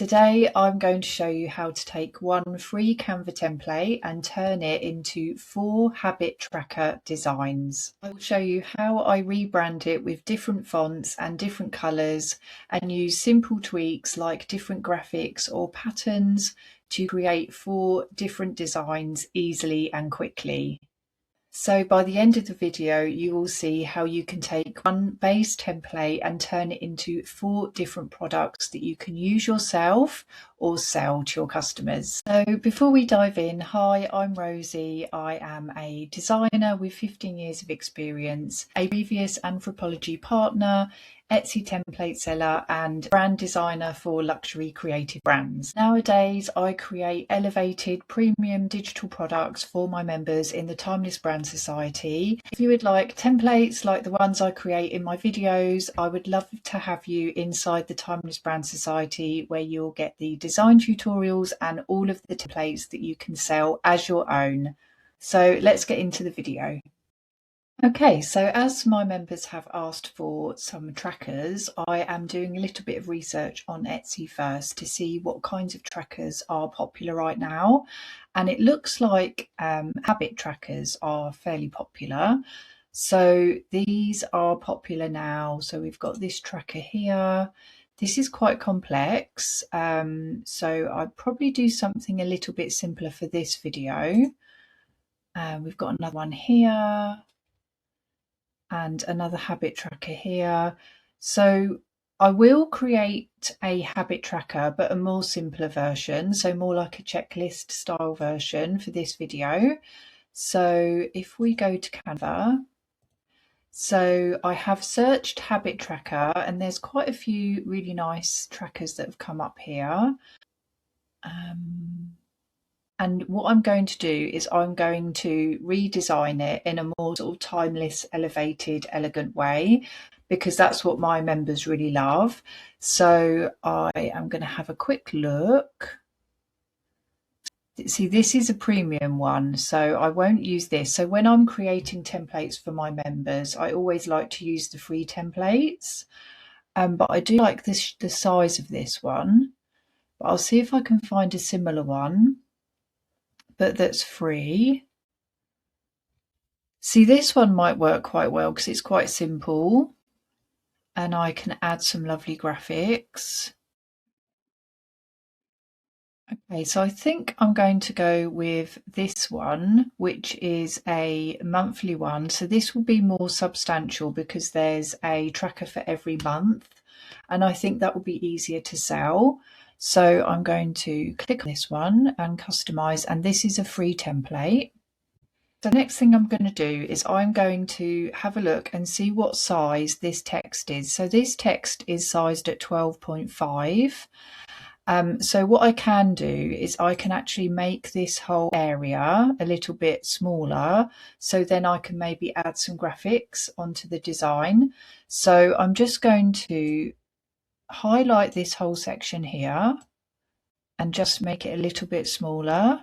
Today I'm going to show you how to take one free Canva template and turn it into 4 habit tracker designs. I will show you how I rebrand it with different fonts and different colours and use simple tweaks like different graphics or patterns to create 4 different designs easily and quickly. So by the end of the video, you will see how you can take one base template and turn it into 4 different products that you can use yourself or sell to your customers. So before we dive in, hi, I'm Rosie. I am a designer with 15 years of experience, a previous anthropology partner, Etsy template seller and brand designer for luxury creative brands. Nowadays, I create elevated premium digital products for my members in the Timeless Brand Society. If you would like templates like the ones I create in my videos, I would love to have you inside the Timeless Brand Society, where you'll get the design tutorials and all of the templates that you can sell as your own. So let's get into the video. Okay, so as my members have asked for some trackers, I am doing a little bit of research on Etsy first to see what kinds of trackers are popular right now. And it looks like habit trackers are fairly popular. So these are popular now. So we've got this tracker here. This is quite complex. So I'd probably do something a little bit simpler for this video. We've got another one here. And another habit tracker here. So I will create a habit tracker, but a more simpler version, so more like a checklist style version for this video. So if we go to Canva, so I have searched habit tracker and there's quite a few really nice trackers that have come up here. And what I'm going to do is I'm going to redesign it in a more sort of timeless, elevated, elegant way, because that's what my members really love. So I am going to have a quick look. See, this is a premium one, so I won't use this. So when I'm creating templates for my members, I always like to use the free templates. But I do like the size of this one. But I'll see if I can find a similar one, but that's free. See, this one might work quite well because it's quite simple and I can add some lovely graphics. Okay, so I think I'm going to go with this one, which is a monthly one. So this will be more substantial because there's a tracker for every month, and I think that will be easier to sell. So I'm going to click on this one and customize, and this is a free template. The next thing I'm going to do is I'm going to have a look and see what size this text is. So this text is sized at 12.5. So what I can do is I can actually make this whole area a little bit smaller. So then I can maybe add some graphics onto the design. So I'm just going to highlight this whole section here and just make it a little bit smaller.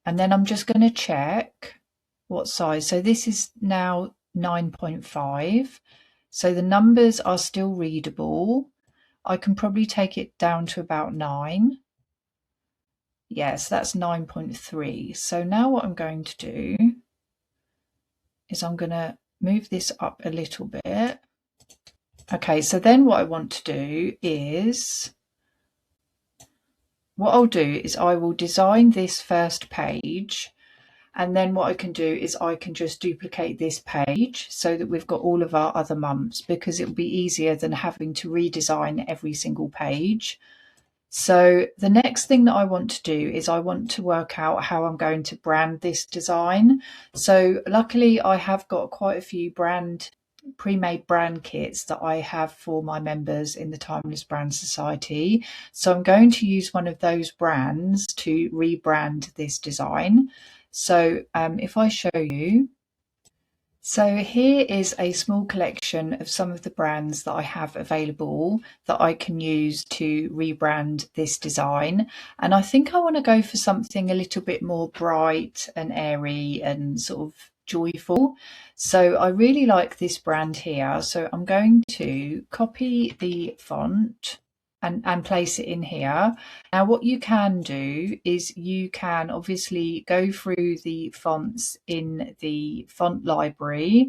And then I'm just going to check what size. So this is now 9.5. So the numbers are still readable. I can probably take it down to about 9. Yes, that's 9.3. So now what I'm going to do is I'm going to move this up a little bit. Okay, so then what I want to do is, what I'll do is I will design this first page, and then what I can do is I can just duplicate this page so that we've got all of our other months, because it will be easier than having to redesign every single page. So the next thing that I want to do is I want to work out how I'm going to brand this design. So luckily I have got quite a few pre-made brand kits that I have for my members in the Timeless Brand Society. So I'm going to use one of those brands to rebrand this design. So if I show you, so here is a small collection of some of the brands that I have available that I can use to rebrand this design. And I think I want to go for something a little bit more bright and airy and sort of joyful. So I really like this brand here. So I'm going to copy the font and place it in here. Now what you can do is you can obviously go through the fonts in the font library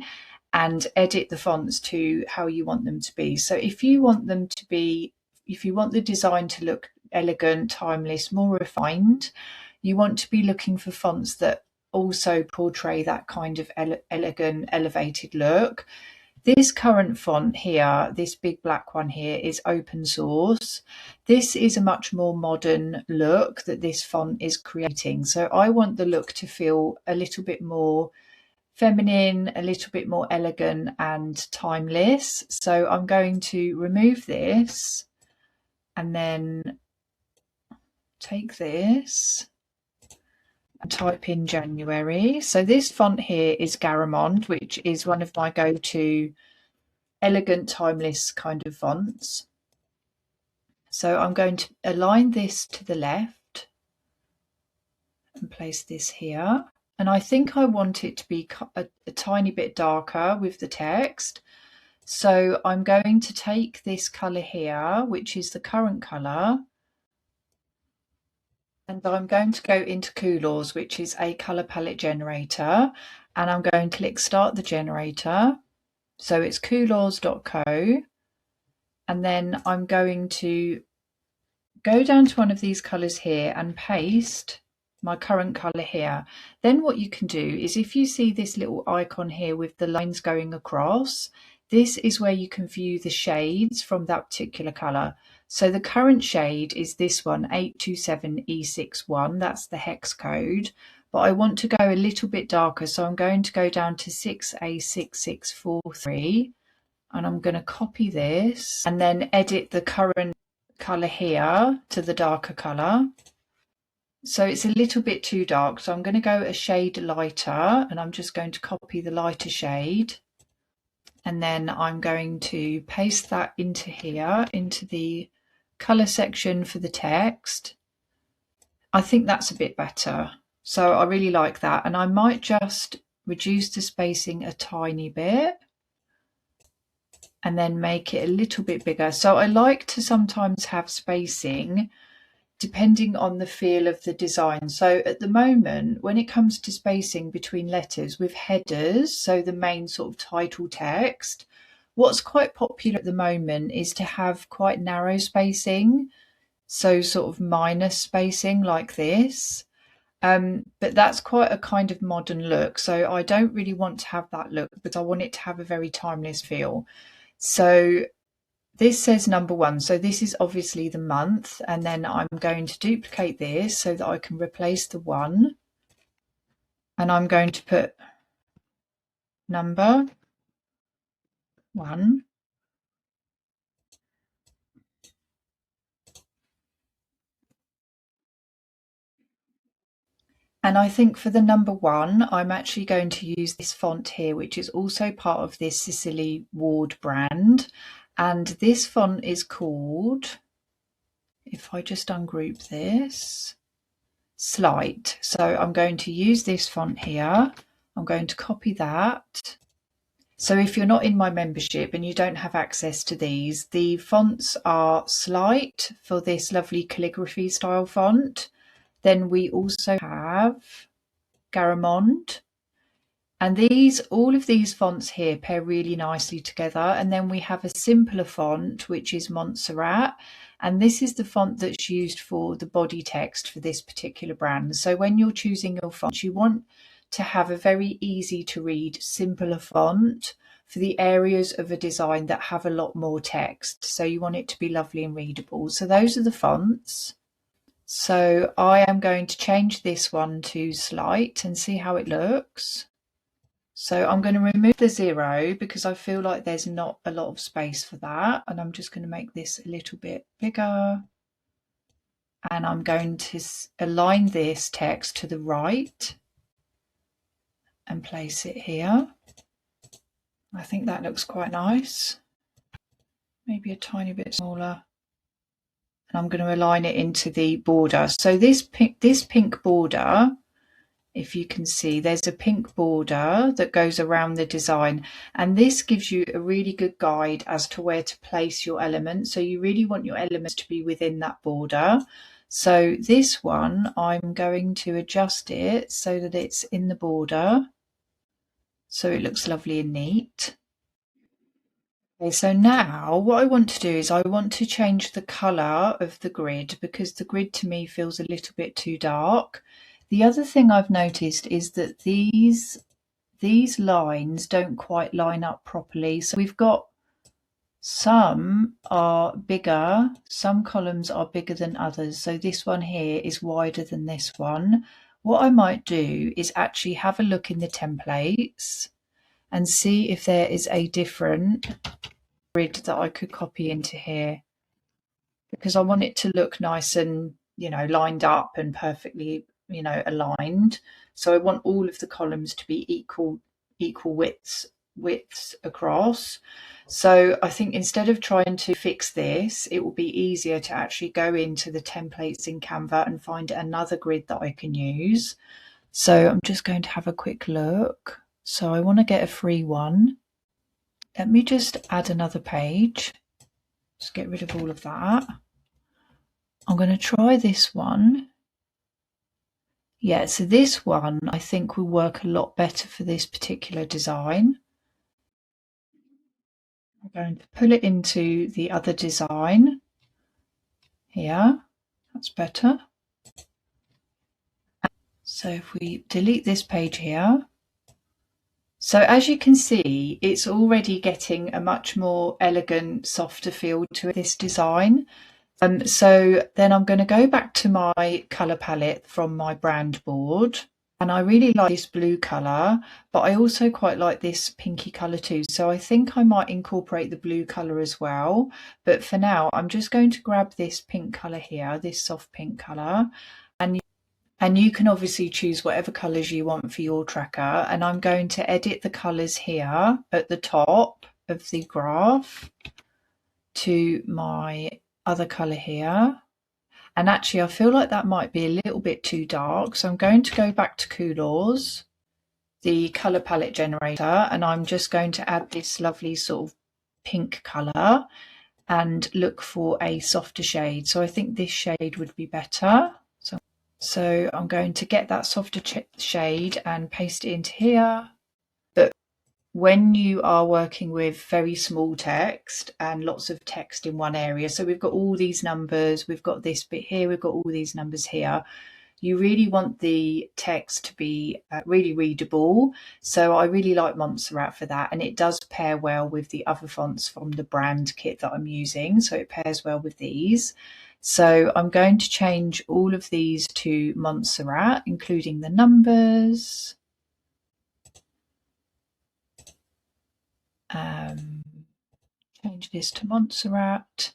and edit the fonts to how you want them to be. So if you want the design to look elegant, timeless, more refined, you want to be looking for fonts that also portray that kind of elegant, elevated look. This current font here, this big black one here, is open source. This is a much more modern look that this font is creating. So I want the look to feel a little bit more feminine, a little bit more elegant and timeless. So I'm going to remove this and then take this and type in January. So this font here is Garamond, which is one of my go-to elegant, timeless kind of fonts. So I'm going to align this to the left and place this here. And I think I want it to be a tiny bit darker with the text. So I'm going to take this colour here, which is the current colour, and I'm going to go into Coolors, which is a colour palette generator, and I'm going to click Start the Generator. So it's coolors.co, and then I'm going to go down to one of these colours here and paste my current colour here. Then what you can do is, if you see this little icon here with the lines going across, this is where you can view the shades from that particular colour. So the current shade is this one, 827E61, that's the hex code. But I want to go a little bit darker, so I'm going to go down to 6A6643, and I'm going to copy this and then edit the current colour here to the darker colour. So it's a little bit too dark, so I'm going to go a shade lighter, and I'm just going to copy the lighter shade, and then I'm going to paste that into here, into the colour section for the text. I think that's a bit better, so I really like that, and I might just reduce the spacing a tiny bit and then make it a little bit bigger. So I like to sometimes have spacing depending on the feel of the design. So at the moment, when it comes to spacing between letters with headers, so the main sort of title text, what's quite popular at the moment is to have quite narrow spacing, so sort of minus spacing like this. But that's quite a kind of modern look, so I don't really want to have that look, but I want it to have a very timeless feel. So this says number 1, so this is obviously the month, and then I'm going to duplicate this so that I can replace the 1, and I'm going to put number 1. And I think for the number 1, I'm actually going to use this font here, which is also part of this Cicely Ward brand. And this font is called, if I just ungroup this, Slight. So I'm going to use this font here. I'm going to copy that. So if you're not in my membership and you don't have access to these, the fonts are Slight for this lovely calligraphy style font. Then we also have Garamond, and all of these fonts here pair really nicely together. And then we have a simpler font, which is Montserrat, and this is the font that's used for the body text for this particular brand. So when you're choosing your font, you want to have a very easy to read, simpler font for the areas of a design that have a lot more text. So you want it to be lovely and readable. So those are the fonts. So I am going to change this one to Slight and see how it looks. So I'm going to remove the 0 because I feel like there's not a lot of space for that. And I'm just going to make this a little bit bigger. And I'm going to align this text to the right and place it here. I think that looks quite nice. Maybe a tiny bit smaller. And I'm going to align it into the border. So this pink border if you can see, there's a pink border that goes around the design, and this gives you a really good guide as to where to place your elements. So you really want your elements to be within that border. So this one, I'm going to adjust it so that it's in the border, so it looks lovely and neat. Okay, so now what I want to do is I want to change the colour of the grid, because the grid to me feels a little bit too dark. The other thing I've noticed is that these lines don't quite line up properly. So we've got some are bigger, some columns are bigger than others. So this one here is wider than this one. What I might do is actually have a look in the templates and see if there is a different grid that I could copy into here, because I want it to look nice and, you know, lined up and perfectly, you know, aligned. So I want all of the columns to be equal widths across. So I think instead of trying to fix this, it will be easier to actually go into the templates in Canva and find another grid that I can use. So I'm just going to have a quick look. So I want to get a free one. Let me just add another page. Just get rid of all of that. I'm going to try this one. Yeah, so this one I think will work a lot better for this particular design. I'm going to pull it into the other design here. That's better. So if we delete this page here, so as you can see, it's already getting a much more elegant, softer feel to this design. So then I'm going to go back to my colour palette from my brand board, and I really like this blue colour, but I also quite like this pinky colour too. So I think I might incorporate the blue colour as well. But for now, I'm just going to grab this pink colour here, this soft pink colour, and you can obviously choose whatever colours you want for your tracker. And I'm going to edit the colours here at the top of the graph to my other colour here. And actually I feel like that might be a little bit too dark, so I'm going to go back to Coolors, the colour palette generator, and I'm just going to add this lovely sort of pink colour and look for a softer shade. So I think this shade would be better. So I'm going to get that softer shade and paste it into here. But when you are working with very small text and lots of text in one area, so we've got all these numbers, we've got this bit here, we've got all these numbers here, you really want the text to be really readable. So I really like Montserrat for that, and it does pair well with the other fonts from the brand kit that I'm using, so it pairs well with these. So I'm going to change all of these to Montserrat, including the numbers. Change this to Montserrat.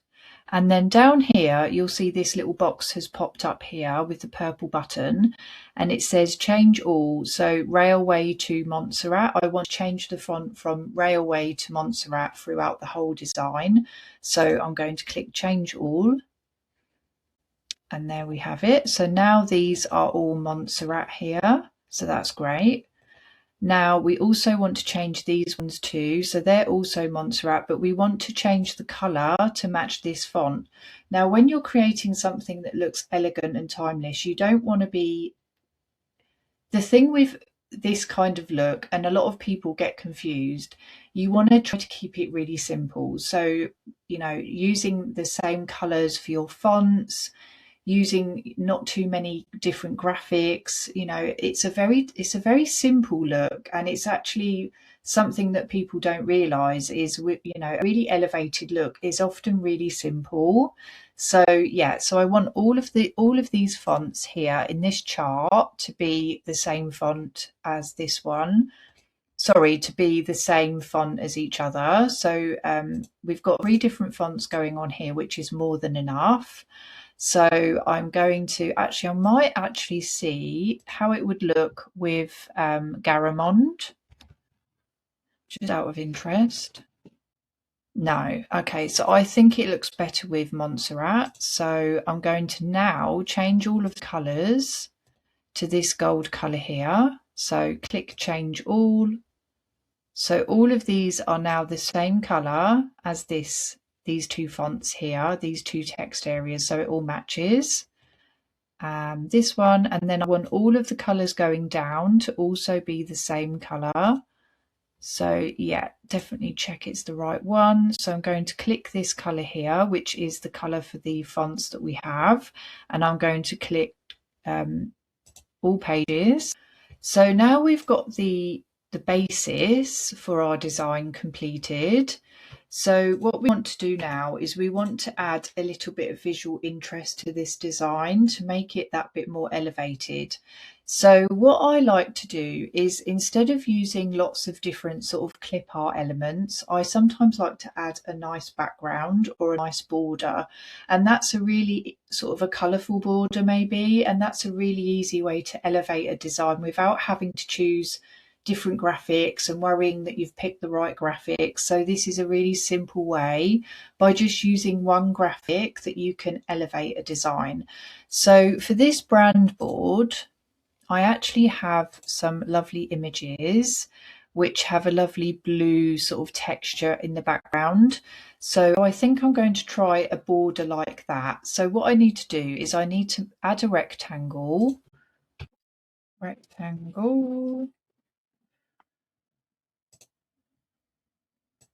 And then down here, you'll see this little box has popped up here with the purple button, and it says change all. So Railway to Montserrat. I want to change the font from Railway to Montserrat throughout the whole design. So I'm going to click change all. And there we have it. So now these are all Montserrat here. So that's great. Now we also want to change these ones too. So they're also Montserrat, but we want to change the colour to match this font. Now, when you're creating something that looks elegant and timeless, you don't want to be... The thing with this kind of look, and a lot of people get confused, you want to try to keep it really simple. So, you know, using the same colours for your fonts, using not too many different graphics, you know, it's a very simple look, and it's actually something that people don't realize is, you know, a really elevated look is often really simple. So yeah, so I want all of these fonts here in this chart to be the same font as this one. Sorry, to be the same font as each other. So we've got 3 different fonts going on here, which is more than enough. So I'm going to I might actually see how it would look with Garamond, just out of interest. No, okay, so I think it looks better with Montserrat. So I'm going to now change all of the colours to this gold colour here. So click change all. So all of these are now the same colour as these two fonts here, these two text areas, so it all matches. This one, and then I want all of the colours going down to also be the same colour. So yeah, definitely check it's the right one. So I'm going to click this colour here, which is the colour for the fonts that we have, and I'm going to click all pages. So now we've got the basis for our design completed. So what we want to do now is we want to add a little bit of visual interest to this design to make it that bit more elevated. So what I like to do is, instead of using lots of different sort of clip art elements, I sometimes like to add a nice background or a nice border. And that's a really sort of a colourful border maybe, and that's a really easy way to elevate a design without having to choose different graphics and worrying that you've picked the right graphics. So this is a really simple way, by just using one graphic, that you can elevate a design. So for this brand board, I actually have some lovely images which have a lovely blue sort of texture in the background. So I think I'm going to try a border like that. So what I need to do is I need to add a rectangle,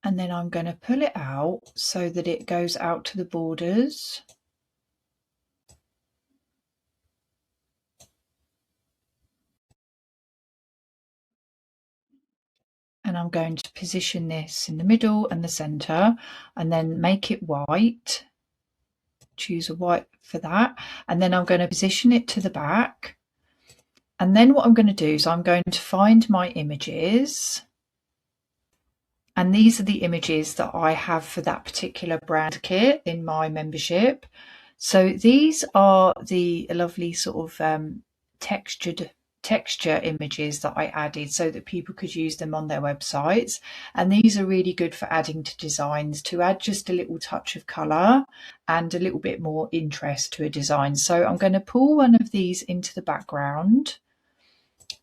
and then I'm going to pull it out so that it goes out to the borders. And I'm going to position this in the middle and the center, and then make it white. Choose a white for that, and then I'm going to position it to the back. And then what I'm going to do is I'm going to find my images, and these are the images that I have for that particular brand kit in my membership. So these are the lovely sort of texture images that I added so that people could use them on their websites. And these are really good for adding to designs, to add just a little touch of colour and a little bit more interest to a design. So I'm going to pull one of these into the background,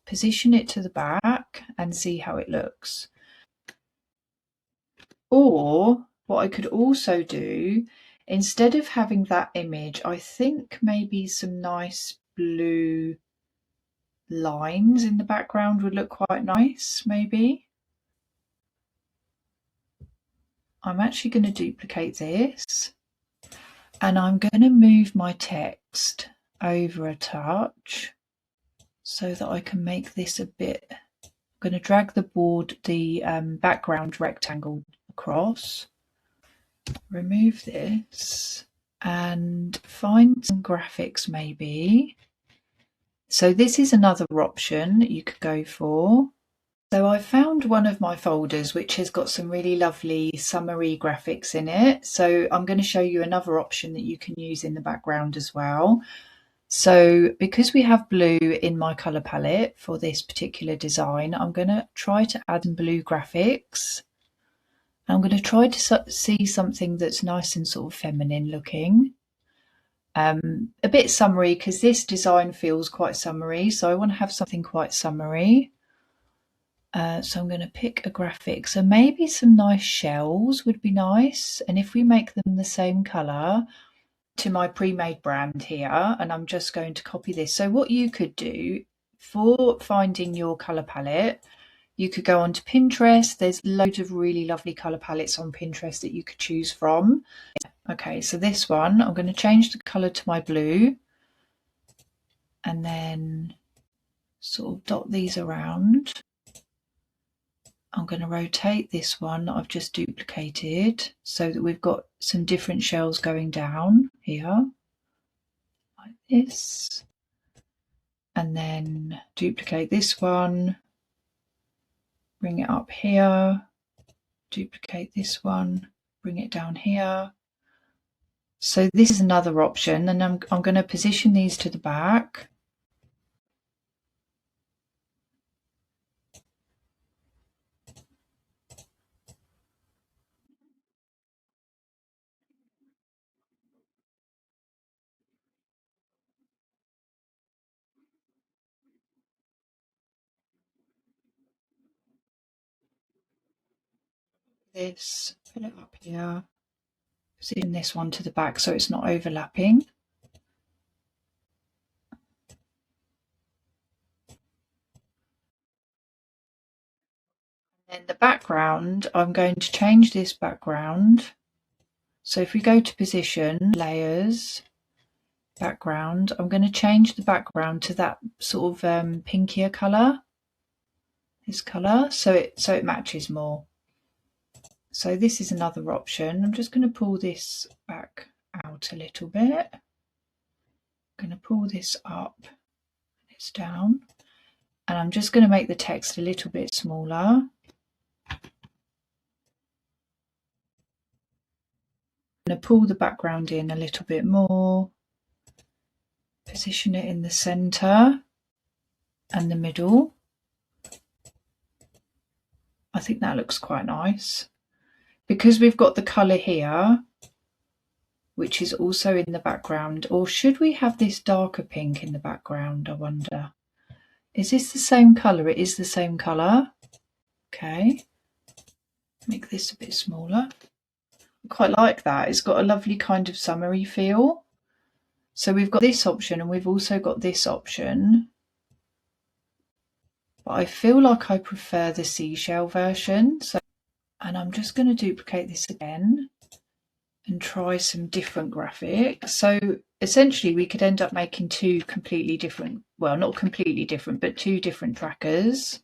position it to the back, and see how it looks. Or what I could also do, instead of having that image, I think maybe some nice blue lines in the background would look quite nice, maybe. I'm actually going to duplicate this, and I'm going to move my text over a touch so that I can make this a bit. I'm going to drag the background rectangle across, remove this, and find some graphics maybe. So this is another option that you could go for. So I found one of my folders which has got some really lovely summery graphics in it. So I'm going to show you another option that you can use in the background as well. So because we have blue in my colour palette for this particular design, I'm going to try to add some blue graphics. I'm going to try to see something that's nice and sort of feminine looking. A bit summery, because this design feels quite summery, so I want to have something quite summery. So I'm going to pick a graphic. So maybe some nice shells would be nice. And if we make them the same colour to my pre-made brand here, and I'm just going to copy this. So what you could do for finding your colour palette, you could go onto Pinterest. There's loads of really lovely colour palettes on Pinterest that you could choose from. Okay, so this one, I'm going to change the colour to my blue, and then sort of dot these around. I'm going to rotate this one that I've just duplicated so that we've got some different shells going down here, like this. And then duplicate this one, bring it up here, duplicate this one, bring it down here. So this is another option, and I'm going to position these to the back. this, put it up here, position this one to the back so it's not overlapping. And then the background, I'm going to change this background. So if we go to position, layers, background, I'm going to change the background to that sort of pinkier colour, this colour, so it matches more. So this is another option. I'm just going to pull this back out a little bit. I'm going to pull this up, it's down, and I'm just going to make the text a little bit smaller. I'm going to pull the background in a little bit more, position it in the centre and the middle. I think that looks quite nice. Because we've got the colour here, which is also in the background, or should we have this darker pink in the background, I wonder? Is this the same colour? It is the same colour. Okay, make this a bit smaller. I quite like that. It's got a lovely kind of summery feel. So we've got this option and we've also got this option. But I feel like I prefer the seashell version. And I'm just going to duplicate this again and try some different graphics. So essentially we could end up making two completely different, well, not completely different, but two different trackers.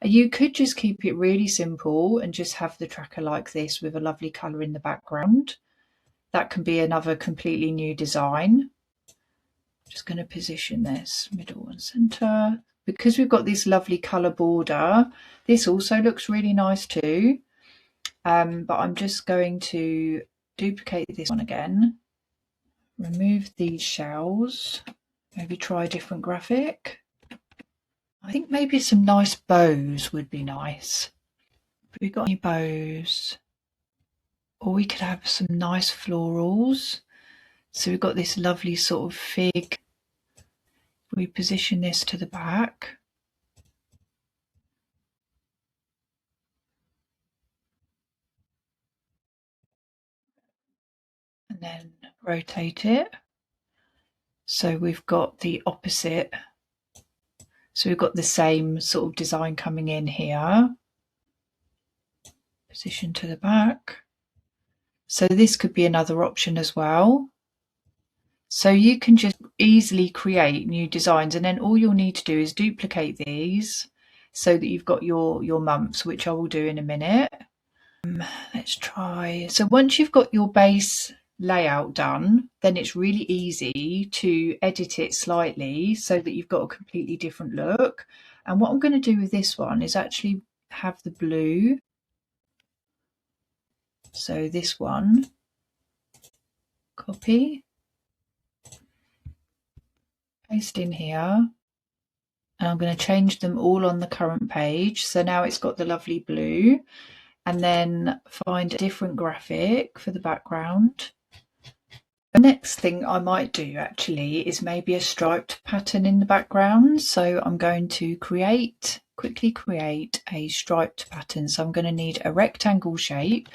You could just keep it really simple and just have the tracker like this with a lovely colour in the background. That can be another completely new design. Just going to position this middle and centre. Because we've got this lovely colour border, this also looks really nice too. But I'm just going to duplicate this one again, remove these shells, maybe try a different graphic. I think maybe some nice bows would be nice. Have we got any bows? Or we could have some nice florals. So we've got this lovely sort of fig. We position this to the back. And then rotate it. So we've got the opposite. So we've got the same sort of design coming in here. Position to the back. So this could be another option as well. So you can just easily create new designs, and then all you'll need to do is duplicate these so that you've got your months, which I will do in a minute. Let's try. So once you've got your base layout done, then it's really easy to edit it slightly so that you've got a completely different look. And what I'm going to do with this one is actually have the blue. So this one, copy, paste in here, and I'm going to change them all on the current page. So now it's got the lovely blue, and then find a different graphic for the background. The next thing I might do actually is maybe a striped pattern in the background. So I'm going to quickly create a striped pattern. So I'm going to need a rectangle shape.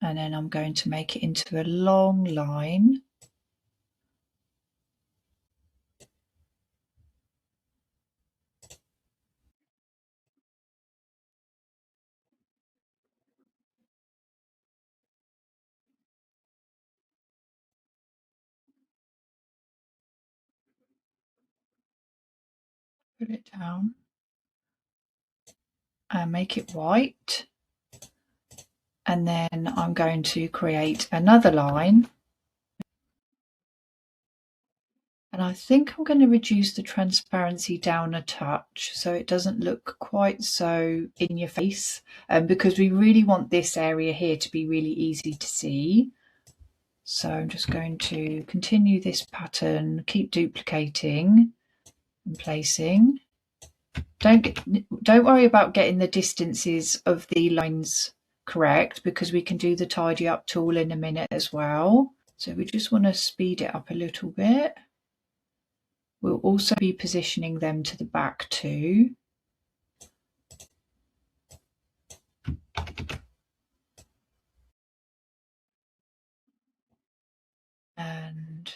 And then I'm going to make it into a long line. Put it down and make it white. And then I'm going to create another line. And I think I'm going to reduce the transparency down a touch so it doesn't look quite so in your face, because we really want this area here to be really easy to see. So I'm just going to continue this pattern, keep duplicating and placing. Don't worry about getting the distances of the lines correct, because we can do the tidy up tool in a minute as well. So we just want to speed it up a little bit. We'll also be positioning them to the back too. And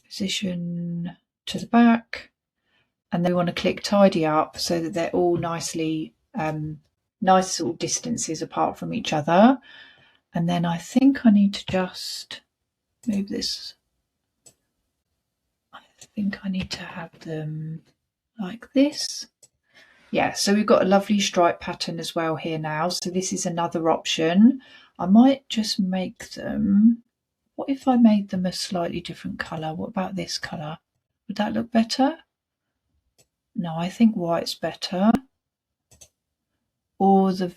position to the back. And then we want to click tidy up so that they're all nicely, nice sort of distances apart from each other. And then I think I need to just move this. I think I need to have them like this. Yeah, so we've got a lovely stripe pattern as well here now. So this is another option. I might just make them, what if I made them a slightly different colour? What about this colour? Would that look better? No, I think white's better. Or the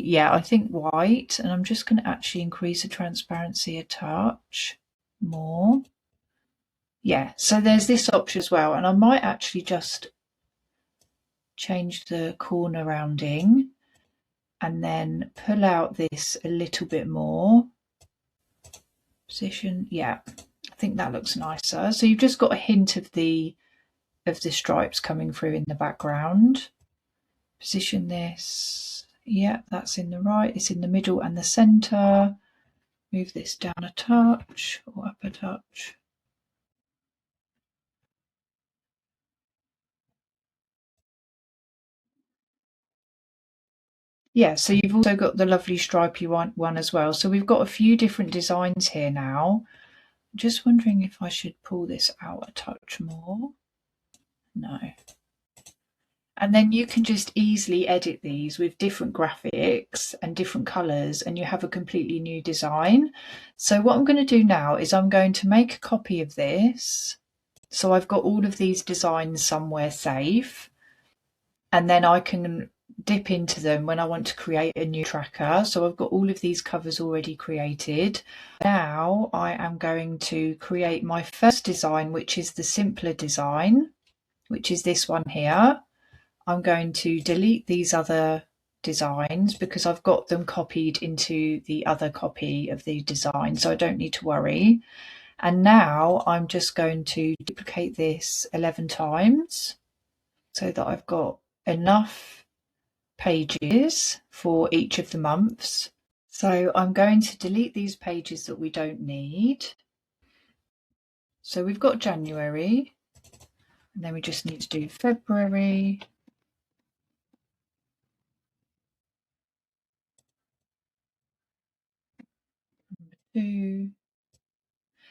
yeah, I think white. And I'm just going to actually increase the transparency a touch more. Yeah, so there's this option as well. And I might actually just change the corner rounding and then pull out this a little bit more. Position, yeah, I think that looks nicer. So you've just got a hint of the stripes coming through in the background. Position this, yeah, that's in the right, it's in the middle and the center. Move this down a touch or up a touch. Yeah, so you've also got the lovely stripy one as well. So we've got a few different designs here now. I'm just wondering if I should pull this out a touch more. No. And then you can just easily edit these with different graphics and different colours, and you have a completely new design. So what I'm going to do now is I'm going to make a copy of this. So I've got all of these designs somewhere safe, and then I can dip into them when I want to create a new tracker. So I've got all of these covers already created. Now I am going to create my first design, which is the simpler design, which is this one here. I'm going to delete these other designs because I've got them copied into the other copy of the design, so I don't need to worry. And now I'm just going to duplicate this 11 times so that I've got enough pages for each of the months. So I'm going to delete these pages that we don't need. So we've got January, and then we just need to do February, two.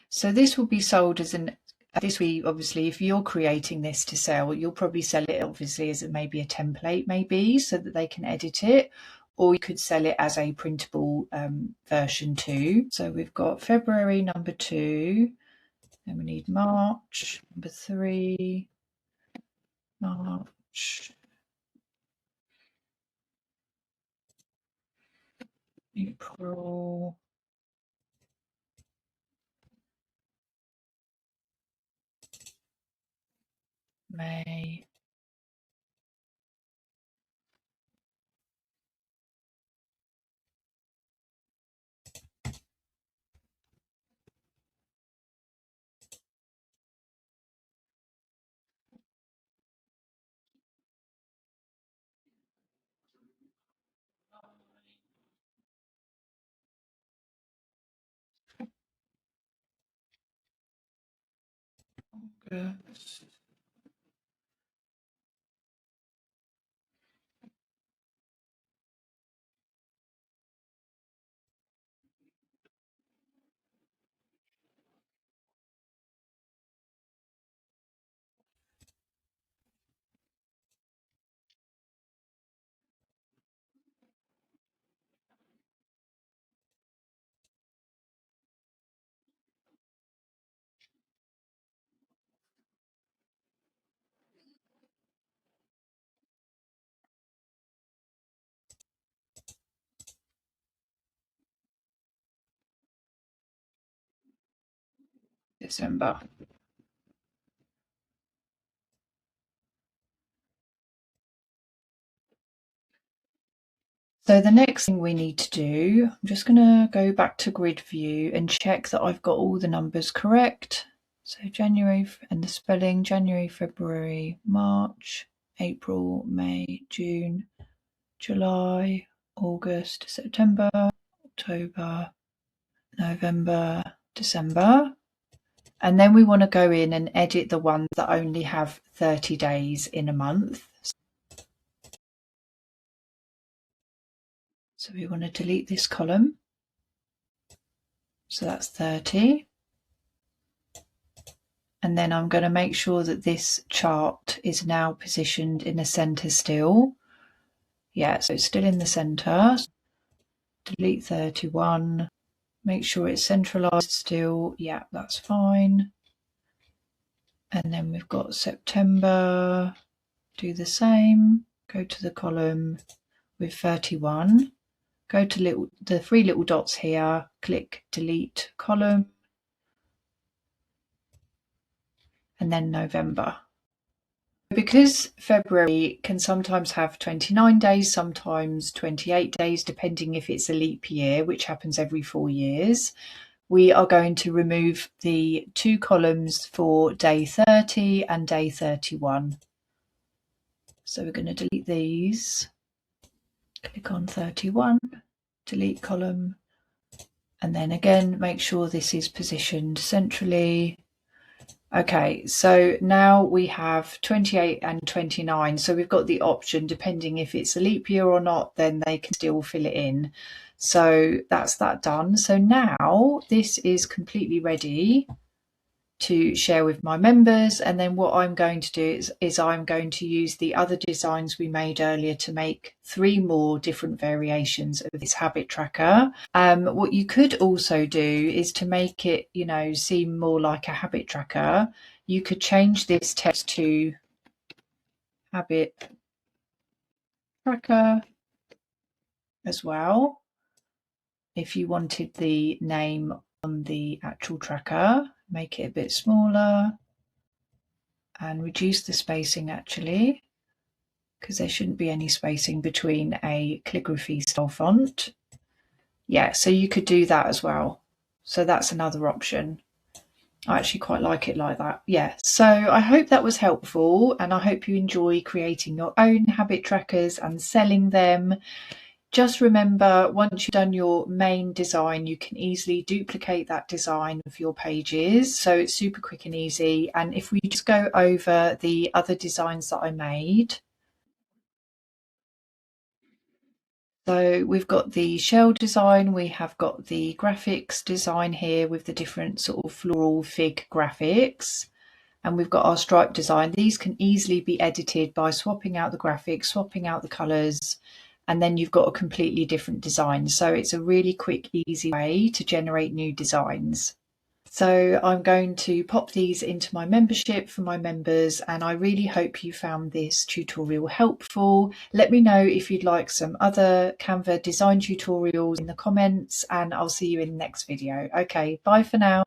So this will be sold as obviously, if you're creating this to sell, you'll probably sell it obviously as maybe a template, maybe, so that they can edit it, or you could sell it as a printable version too. So we've got February number 2, then we need March number 3, March, April, May, August. December. So the next thing we need to do, I'm just going to go back to grid view and check that I've got all the numbers correct. So January, and the spelling, January, February, March, April, May, June, July, August, September, October, November, December. And then we want to go in and edit the ones that only have 30 days in a month. So we want to delete this column. So that's 30. And then I'm going to make sure that this chart is now positioned in the center still. Yeah, so it's still in the center. Delete 31. Make sure it's centralized still. Yeah, that's fine. And then we've got September. Do the same. Go to the column with 31. Go to the three little dots here. Click delete column. And then November. Because February can sometimes have 29 days, sometimes 28 days, depending if it's a leap year, which happens every 4 years, we are going to remove the two columns for day 30 and day 31. So we're going to delete these. Click on 31, delete column, and then again, make sure this is positioned centrally. Okay, so now we have 28 and 29. So we've got the option, depending if it's a leap year or not, then they can still fill it in. So that's that done. So now this is completely ready to share with my members. And then what I'm going to do is I'm going to use the other designs we made earlier to make 3 more different variations of this habit tracker. What you could also do is to make it, seem more like a habit tracker. You could change this text to habit tracker as well, if you wanted the name on the actual tracker. Make it a bit smaller and reduce the spacing actually, because there shouldn't be any spacing between a calligraphy style font. Yeah, so you could do that as well. So that's another option. I actually quite like it like that. Yeah, so I hope that was helpful, and I hope you enjoy creating your own habit trackers and selling them. Just remember, once you've done your main design, you can easily duplicate that design for your pages. So it's super quick and easy. And if we just go over the other designs that I made. So we've got the shell design, we have got the graphics design here with the different sort of floral fig graphics. And we've got our stripe design. These can easily be edited by swapping out the graphics, swapping out the colours, and then you've got a completely different design. So it's a really quick, easy way to generate new designs. So I'm going to pop these into my membership for my members, and I really hope you found this tutorial helpful. Let me know if you'd like some other Canva design tutorials in the comments, and I'll see you in the next video. Okay, bye for now.